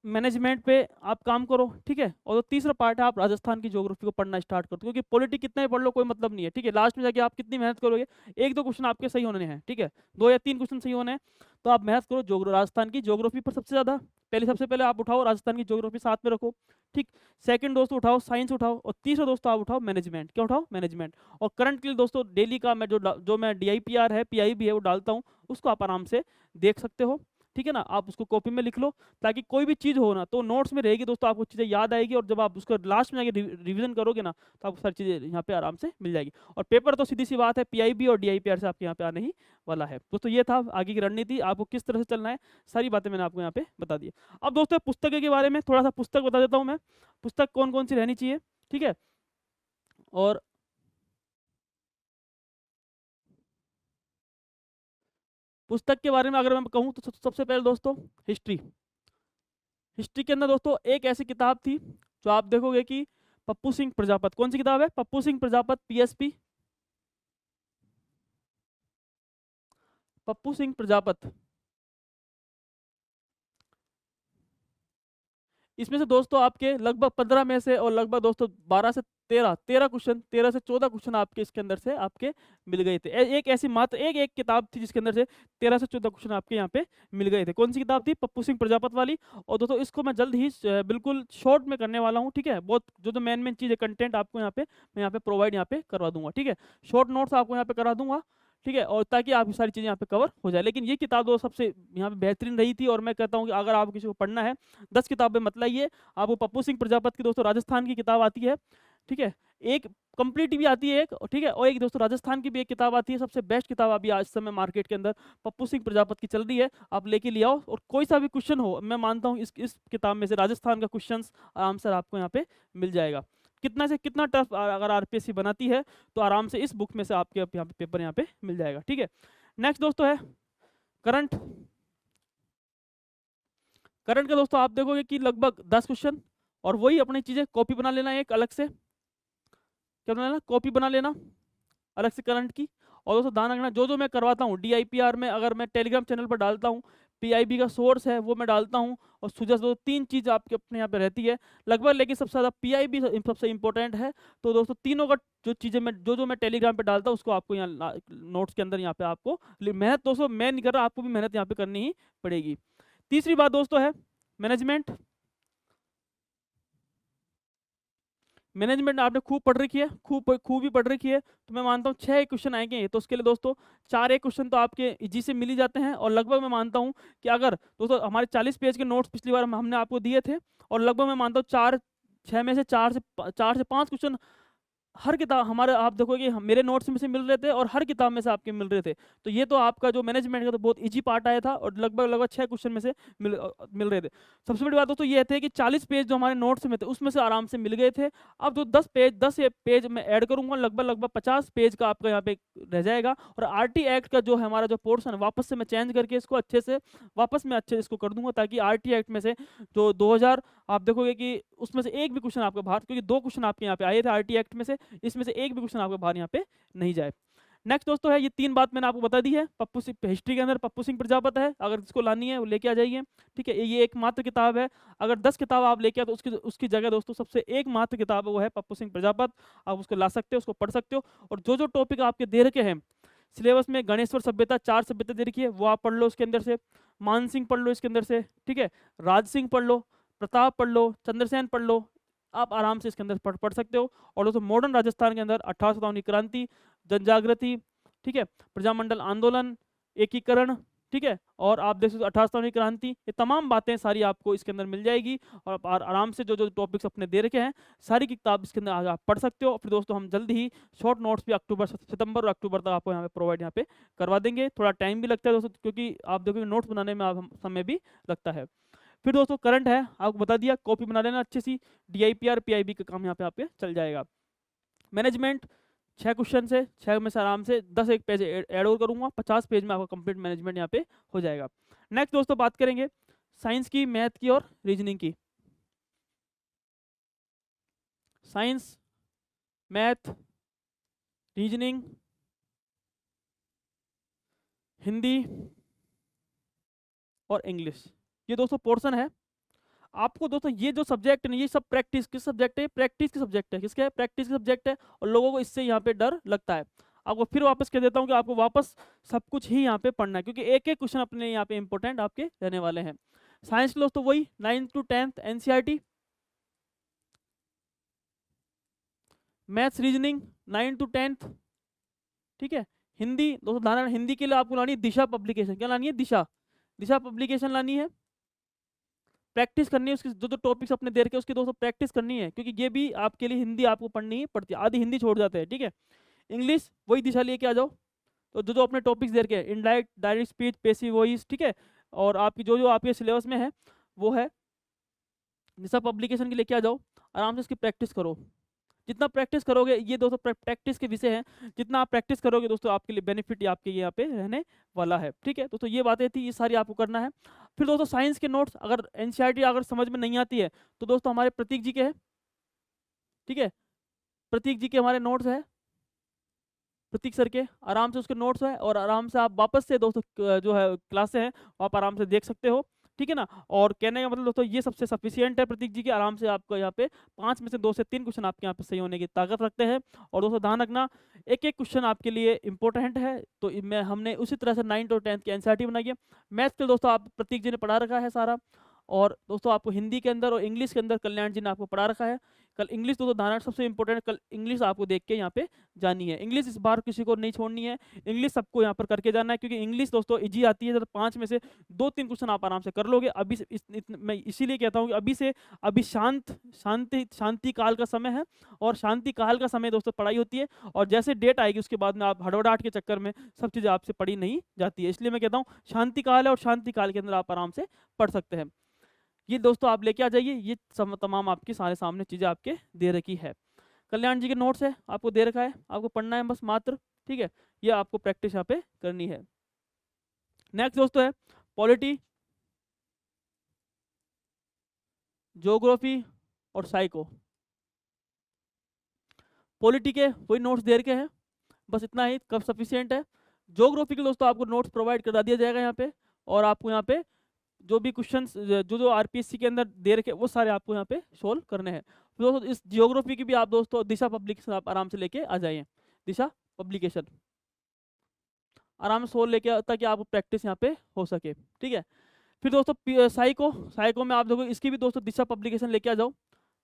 मैनेजमेंट पे आप काम करो, ठीक है। और तीसरा पार्ट है आप राजस्थान की ज्योग्राफी को पढ़ना स्टार्ट कर दो, क्योंकि पॉलिटी कितना ही पढ़ लो कोई मतलब नहीं है, ठीक है। लास्ट में जाके आप कितनी मेहनत करोगे, 1-2 क्वेश्चन आपके सही होने हैं, ठीक है, 2 या 3 क्वेश्चन सही होने हैं, तो आप मेहनत करो राजस्थान की ज्योग्राफी पर सबसे ज़्यादा। सबसे पहले आप उठाओ राजस्थान की ज्योग्राफी, साथ में रखो, ठीक। सेकंड दोस्तों उठाओ साइंस उठाओ, और तीसरा दोस्तों आप उठाओ मैनेजमेंट। क्या उठाओ? मैनेजमेंट। और करंट के लिए दोस्तों डेली का मैं जो मैं डीआईपीआर है, पीआईबी है, वो डालता हूँ, उसको आप आराम से देख सकते हो, ठीक है ना। आप उसको कॉपी में लिख लो, ताकि कोई भी चीज़ हो ना तो नोट्स में रहेगी दोस्तों, आपको चीज़ें याद आएगी, और जब आप उसको लास्ट में जाके रिवीजन करोगे ना तो आपको सारी चीज़ें यहाँ पे आराम से मिल जाएगी। और पेपर तो सीधी सी बात है, पीआईबी और डीआईपीआर से आपके यहाँ पे आने ही वाला है। दोस्तों ये था आगे की रणनीति, आपको किस तरह से चलना है, सारी बातें मैंने आपको यहाँ पे बता दी। अब दोस्तों पुस्तक के बारे में थोड़ा सा पुस्तक बता देता हूँ मैं, पुस्तक कौन कौन सी रहनी चाहिए, ठीक है। और पुस्तक के बारे में अगर मैं कहूँ तो सबसे पहले दोस्तों हिस्ट्री। हिस्ट्री के अंदर दोस्तों एक ऐसी किताब थी जो आप देखोगे कि पप्पू सिंह प्रजापत, कौन सी किताब है? पप्पू सिंह प्रजापत पीएसपी, पप्पू सिंह प्रजापत। इसमें से दोस्तों आपके लगभग 15 में से, और लगभग दोस्तों 12 से 13 क्वेश्चन, 13 से 14 क्वेश्चन आपके इसके अंदर से आपके मिल गए थे। एक ऐसी मात्र एक किताब थी जिसके अंदर से 13 से 14 क्वेश्चन आपके यहाँ पे मिल गए थे। कौन सी किताब थी? पप्पू सिंह प्रजापत वाली। और दोस्तों इसको मैं जल्द ही बिल्कुल शॉर्ट में करने वाला हूँ, ठीक है। बहुत जो मेन चीज़ है, कंटेंट आपको यहाँ पे मैं यहाँ पे प्रोवाइड यहाँ पे करवा दूंगा, ठीक है। शॉर्ट नोट्स आपको यहाँ पे करा दूंगा, ठीक है, और ताकि आपकी सारी चीज़ें यहाँ पे कवर हो जाए। लेकिन ये किताब दो सबसे यहाँ पे बेहतरीन रही थी, और मैं कहता हूँ कि अगर आप किसी को पढ़ना है 10 किताबें मत लाइए, आपको पप्पू सिंह प्रजापत की दोस्तों राजस्थान की किताब आती है, ठीक है, एक कंप्लीट भी आती है एक, ठीक है, और एक दोस्तों राजस्थान की भी एक किताब आती है। सबसे बेस्ट किताब अभी आज समय मार्केट के अंदर पप्पू सिंह प्रजापत की चल रही है, आप लेके ले आओ। और कोई सा भी क्वेश्चन हो, मैं मानता हूँ इस किताब में से राजस्थान का क्वेश्चन आंसर आपको यहाँ पे मिल जाएगा। कितना से कितना टफ अगर आरपीएससी बनाती है तो आराम से इस बुक में से आपके यहाँ पे पेपर यहाँ पे मिल जाएगा, ठीक है। नेक्स्ट दोस्तों है करंट। करंट का दोस्तों आप देखोगे कि लगभग 10 क्वेश्चन, और वही अपनी चीजें कॉपी बना लेना एक अलग से, क्या बना लेना? कॉपी बना लेना अलग से करंट की। और दोस्तों ध्यान रखना जो मैं करवाता हूँ डीआईपीआर में, अगर मैं टेलीग्राम चैनल पर डालता हूँ, पीआईबी का सोर्स है वो मैं डालता हूँ, और सुजस दो 3 चीज़ आपके अपने यहाँ पे रहती है लगभग, लेकिन सबसे ज़्यादा पीआईबी सबसे इंपॉर्टेंट है। तो दोस्तों तीनों का जो चीज़ें मैं जो मैं टेलीग्राम पे डालता हूँ उसको आपको यहाँ नोट्स के अंदर यहाँ पे आपको मेहनत, दोस्तों मैं नहीं कर रहा, आपको भी मेहनत यहाँ पे करनी ही पड़ेगी। तीसरी बात दोस्तों है मैनेजमेंट। मैनेजमेंट आपने खूब पढ़ रखी है, खूब ही पढ़ रखी है, तो मैं मानता हूँ 6 क्वेश्चन आएंगे, तो उसके लिए दोस्तों 4 एक क्वेश्चन तो आपके इजी से मिल ही जाते हैं। और लगभग मैं मानता हूँ कि अगर दोस्तों हमारे 40 पेज के नोट्स पिछली बार हमने आपको दिए थे, और लगभग मैं मानता हूँ 6 में से 4 से 5 क्वेश्चन हर किताब हमारे आप देखोगे मेरे नोट्स में से मिल रहे थे, और हर किताब में से आपके मिल रहे थे। तो ये तो आपका जो मैनेजमेंट का तो बहुत इजी पार्ट आया था, और लगभग 6 क्वेश्चन में से मिल रहे थे। सबसे बड़ी बात दोस्तों ये थे कि 40 पेज जो हमारे नोट्स में थे उसमें से आराम से मिल गए थे। अब जो 10 पेज मैं ऐड करूंगा, लगभग 50 पेज का आपका यहाँ पे रह जाएगा। और आरटी एक्ट का जो है हमारा जो पोर्शन है वापस से मैं चेंज करके इसको अच्छे से वापस मैं अच्छे इसको कर दूंगा, ताकि आरटी एक्ट में से जो 2000 आप देखोगे कि उसमें से एक भी क्वेश्चन आपका बाहर, क्योंकि 2 क्वेश्चन आपके यहाँ पे आए थे आरटी एक्ट में से, इसमें से एक भी क्वेश्चन आपका बाहर यहाँ पे नहीं जाए। नेक्स्ट दोस्तों है ये 3 बात मैंने आपको बता दी है। पप्पू सिंह हिस्ट्री के अंदर पप्पू सिंह प्रजापत है, अगर इसको लानी है वो लेके आ जाइए, ठीक है। ये एकमात्र किताब है, अगर 10 किताब आप लेके आए तो उसकी जगह दोस्तों सबसे एकमात्र किताब है वो है पप्पू सिंह प्रजापत। आप उसको ला सकते हो, उसको पढ़ सकते हो। और जो जो टॉपिक आपके दे रखे हैं सिलेबस में, गणेश्वर सभ्यता 4 सभ्यता दे रखी है, वो आप पढ़ लो उसके अंदर से। मान सिंह पढ़ लो इसके अंदर से, ठीक है। राज सिंह पढ़ लो, प्रताप पढ़ लो, चंद्रसेन पढ़ लो, आप आराम से इसके अंदर पढ़ सकते हो। और दोस्तों मॉडर्न राजस्थान के अंदर 1857 की क्रांति, जनजागृति, ठीक है, प्रजामंडल आंदोलन, एकीकरण, ठीक है, और आप देख सकते हो 1857 की क्रांति, ये तमाम बातें सारी आपको इसके अंदर मिल जाएगी। और आप आराम से जो जो टॉपिक्स अपने दे रखे हैं सारी की किताब इसके अंदर आप पढ़ सकते हो। फिर दोस्तों हम जल्दी ही शॉर्ट नोट्स भी सितंबर और अक्टूबर तक आपको यहाँ पे प्रोवाइड यहाँ पे करवा देंगे। थोड़ा टाइम भी लगता है दोस्तों, क्योंकि आप देखोगे नोट्स बनाने में आप समय भी लगता है। फिर दोस्तों करंट है आपको बता दिया, कॉपी बना लेना अच्छी सी, डीआईपीआर पीआईबी का काम यहाँ पे आपके चल जाएगा। मैनेजमेंट 6 क्वेश्चन से 6 में से आराम से 10 एक पेज ऐड और करूंगा, 50 पेज में आपका कंप्लीट मैनेजमेंट यहाँ पे हो जाएगा। नेक्स्ट दोस्तों बात करेंगे साइंस की, मैथ की और रीजनिंग की। साइंस, मैथ, रीजनिंग, हिंदी और इंग्लिश, ये दोस्तों पोर्शन है। आपको दोस्तों ये जो सब्जेक्ट है ये सब प्रैक्टिस किस सब्जेक्ट है, प्रैक्टिस के सब्जेक्ट है, किसके है, प्रैक्टिस के सब्जेक्ट है। और लोगों को इससे यहाँ पे डर लगता है। आपको फिर वापस कह देता हूँ कि आपको वापस सब कुछ ही यहाँ पे पढ़ना है, क्योंकि एक एक क्वेश्चन अपने यहाँ पे इंपॉर्टेंट आपके रहने वाले हैं। साइंस के दोस्तों वही 9th to 10th NCERT, maths reasoning 9 to 10th, ठीक है। हिंदी दोस्तों धारणा, हिंदी के लिए आपको लानी है दिशा पब्लिकेशन, क्या लानी है, दिशा, दिशा पब्लिकेशन लानी है। प्रैक्टिस करनी है उसकी, जो जो टॉपिक्स अपने दे रखे उसकी दोस्तों प्रैक्टिस करनी है, क्योंकि ये भी आपके लिए हिंदी आपको पढ़नी ही पड़ती है, आधी हिंदी छोड़ जाते हैं, ठीक है। इंग्लिश वही दिशा लेके आ जाओ, तो जो जो अपने टॉपिक्स दे रखे हैं, indirect, direct speech, passive voice, ठीक है। और आपकी जो जो आपके सिलेबस में है वो है दिशा पब्लिकेशन की लेके आ जाओ, आराम से इसकी प्रैक्टिस करो। जितना प्रैक्टिस करोगे, ये दोस्तों प्रैक्टिस के विषय हैं, जितना आप प्रैक्टिस करोगे दोस्तों आपके लिए बेनिफिट आपके यहाँ पे रहने वाला है, ठीक है। दोस्तों ये बातें थी, ये सारी आपको करना है। फिर दोस्तों साइंस के नोट्स, अगर एनसीईआरटी अगर समझ में नहीं आती है तो दोस्तों हमारे प्रतीक जी के हैं, ठीक है, प्रतीक जी के हमारे नोट्स है, प्रतीक सर के, आराम से उसके नोट्स है, और आराम से आप वापस से दोस्तों जो है क्लासे हैं आप आराम से देख सकते हो, ठीक है ना। और कहने का मतलब दोस्तों ये सबसे सफिशियंट है प्रतीक जी के, आराम से आपको यहाँ पे 5 में से 2 से 3 क्वेश्चन आपके यहाँ पे सही होने की ताकत रखते हैं। और दोस्तों ध्यान रखना एक एक क्वेश्चन आपके लिए इंपॉर्टेंट है, तो मैं हमने उसी तरह से 9th और 10th की एनसीईआरटी बनाई है। मैथ्स के दोस्तों आप प्रतीक जी ने पढ़ा रखा है सारा, और दोस्तों आपको हिंदी के अंदर और इंग्लिश के अंदर कल्याण जी ने आपको पढ़ा रखा है। कल इंग्लिश दोस्तों धारणा सबसे इंपॉर्टेंट, कल इंग्लिश आपको देख के यहाँ पे जानी है, इंग्लिश इस बार किसी को नहीं छोड़नी है, इंग्लिश सबको यहाँ पर करके जाना है, क्योंकि इंग्लिश दोस्तों इजी आती है। तो 5 में से 2-3 क्वेश्चन आप आराम से कर लोगे। अभी से मैं इसीलिए कहता हूँ कि अभी से, अभी शांति काल का समय है, और शांति काल का समय दोस्तों पढ़ाई होती है, और जैसे डेट आएगी उसके बाद में आप हड़बड़ाहट के चक्कर में सब चीज़ें आपसे पढ़ी नहीं जाती है। इसलिए मैं कहता हूँ शांति काल है, और शांति काल के अंदर आप आराम से पढ़ सकते हैं। ये दोस्तों आप लेके आ जाइए, ये तमाम आपके सारे सामने चीज़ें आपके दे रखी है। कल्याण जी के नोट्स है आपको दे रखा है, आपको पढ़ना है बस मात्र, ठीक है। ये आपको प्रैक्टिस यहाँ पे करनी है। नेक्स्ट दोस्तों है पॉलिटी, ज्योग्राफी और साइको। पॉलिटी के वही नोट्स दे रखे हैं, बस इतना ही कब सफिशियंट है। ज्योग्राफी के दोस्तों आपको नोट्स प्रोवाइड करा दिया जाएगा यहाँ पे, और आपको यहाँ पे जो भी क्वेश्चंस जो आरपीएससी के अंदर दे रखे वो सारे आपको यहाँ पे सोल्व करने हैं। तो दोस्तों इस जियोग्राफी की भी आप दोस्तों दिशा पब्लिकेशन आप आराम से लेके आ जाइए, दिशा पब्लिकेशन आराम से सोल्व लेके ताकि आपको प्रैक्टिस यहाँ पे हो सके, ठीक है। फिर दोस्तों साइको में आप देखो इसकी भी दोस्तों दिशा पब्लिकेशन लेके आ जाओ,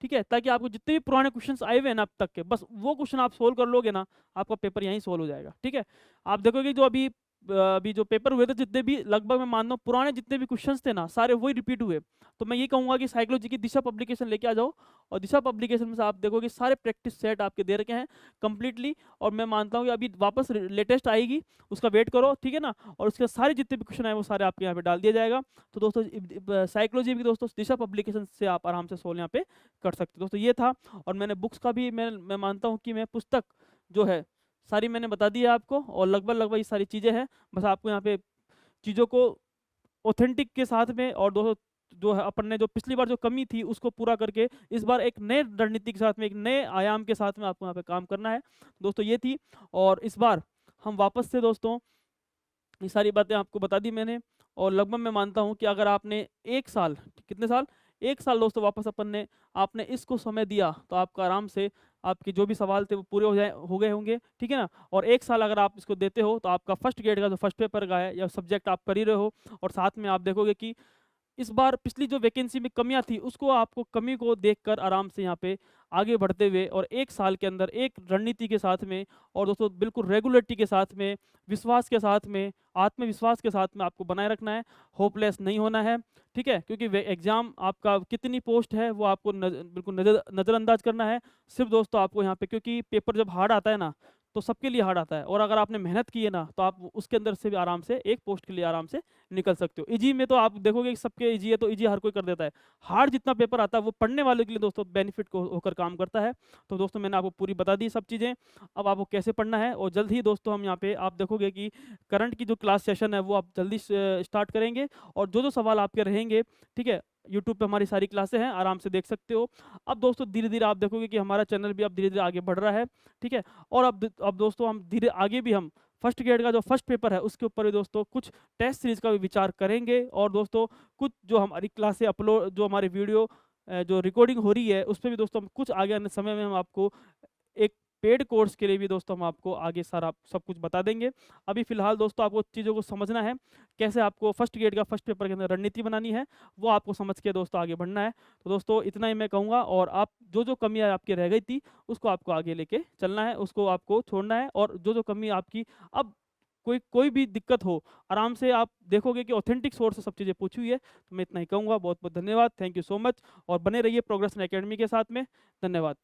ठीक है, ताकि आपको जितने भी पुराने क्वेश्चंस आए हुए हैं ना अब तक के, बस वो क्वेश्चन आप सोल्व कर लोगे ना, आपका पेपर यहीं सोल्व हो जाएगा, ठीक है। आप देखोगे जो अभी जो पेपर हुए थे जितने भी लगभग मैं मानता हूँ पुराने जितने भी क्वेश्चंस थे ना सारे वही रिपीट हुए। तो मैं ये कहूँगा कि साइकोलॉजी की दिशा पब्लिकेशन लेके आ जाओ, और दिशा पब्लिकेशन में से आप देखोगे सारे प्रैक्टिस सेट आपके दे रखे हैं कंप्लीटली, और मैं मानता हूँ कि अभी वापस लेटेस्ट आएगी, उसका वेट करो, ठीक है ना। और उसके सारे जितने भी क्वेश्चन आए वो सारे आपके यहाँ पे डाल दिया जाएगा। तो दोस्तों साइकोलॉजी भी दोस्तों दिशा पब्लिकेशन से आप आराम से सोल्व यहाँ पे कर सकते हो। दोस्तों ये था, और मैंने बुक्स का भी मैं मानता हूँ कि मैं पुस्तक जो है सारी मैंने बता दी है आपको, और लगभग ये सारी चीज़ें हैं। बस आपको यहाँ पे चीज़ों को ऑथेंटिक के साथ में, और दोस्तों जो है अपन ने जो पिछली बार जो कमी थी उसको पूरा करके इस बार एक नए रणनीति के साथ में, एक नए आयाम के साथ में आपको यहाँ पे काम करना है। दोस्तों ये थी, और इस बार हम वापस से दोस्तों ये सारी बातें आपको बता दी मैंने, और लगभग मैं मानता हूँ कि अगर आपने 1 साल, कितने साल, 1 साल दोस्तों वापस अपन ने आपने इसको समय दिया तो आपका आराम से आपके जो भी सवाल थे वो पूरे हो गए होंगे, ठीक है ना। और 1 साल अगर आप इसको देते हो तो आपका फर्स्ट ग्रेड का जो फर्स्ट पेपर का है या सब्जेक्ट आप कर ही रहे हो, और साथ में आप देखोगे कि इस बार पिछली जो वैकेंसी में कमियां थी उसको आपको कमी को देखकर आराम से यहाँ पे आगे बढ़ते हुए, और 1 साल के अंदर एक रणनीति के साथ में, और दोस्तों बिल्कुल रेगुलरिटी के साथ में, विश्वास के साथ में, आत्मविश्वास के साथ में आपको बनाए रखना है, होपलेस नहीं होना है, ठीक है। क्योंकि एग्जाम आपका कितनी पोस्ट है वो आपको बिल्कुल नज़रअंदाज करना है। सिर्फ दोस्तों आपको यहाँ पे, क्योंकि पेपर जब हार्ड आता है ना तो सबके लिए हार्ड आता है, और अगर आपने मेहनत की है ना तो आप उसके अंदर से भी आराम से एक पोस्ट के लिए आराम से निकल सकते हो। इजी में तो आप देखोगे कि सबके इजी है तो इजी हर कोई कर देता है। हार्ड जितना पेपर आता है वो पढ़ने वालों के लिए दोस्तों बेनिफिट को होकर काम करता है। तो दोस्तों मैंने आपको पूरी बता दी सब चीज़ें, अब आपको कैसे पढ़ना है, और जल्द ही दोस्तों हम यहाँ पे आप देखोगे कि करंट की जो क्लास सेशन है वो आप जल्दी स्टार्ट करेंगे, और जो जो सवाल आपके रहेंगे, ठीक है, यूट्यूब पे हमारी सारी क्लासें हैं, आराम से देख सकते हो। अब दोस्तों धीरे धीरे आप देखोगे कि हमारा चैनल भी अब धीरे धीरे आगे बढ़ रहा है, ठीक है। और अब दोस्तों हम धीरे आगे भी हम फर्स्ट ग्रेड का जो फर्स्ट पेपर है उसके ऊपर भी दोस्तों कुछ टेस्ट सीरीज का भी विचार करेंगे, और दोस्तों कुछ जो हमारी क्लासें अपलोड, जो हमारी वीडियो जो रिकॉर्डिंग हो रही है उस पर भी दोस्तों हम कुछ आगे आने समय में हम आपको एक पेड कोर्स के लिए भी दोस्तों हम आपको आगे सारा सब कुछ बता देंगे। अभी फिलहाल दोस्तों आपको चीज़ों को समझना है, कैसे आपको फर्स्ट ग्रेड का फर्स्ट पेपर के अंदर रणनीति बनानी है, वो आपको समझ के दोस्तों आगे बढ़ना है। तो दोस्तों इतना ही मैं कहूँगा, और आप जो जो कमियाँ आपकी रह गई थी उसको आपको आगे लेके चलना है, उसको आपको छोड़ना है, और जो जो कमी आपकी अब कोई भी दिक्कत हो आराम से आप देखोगे कि ऑथेंटिक सोर्स से सब चीज़ें पूछी हुई है। तो मैं इतना ही कहूँगा, बहुत बहुत धन्यवाद, थैंक यू सो मच, और बने रहिए प्रोग्रेशन एकेडमी के साथ में। धन्यवाद।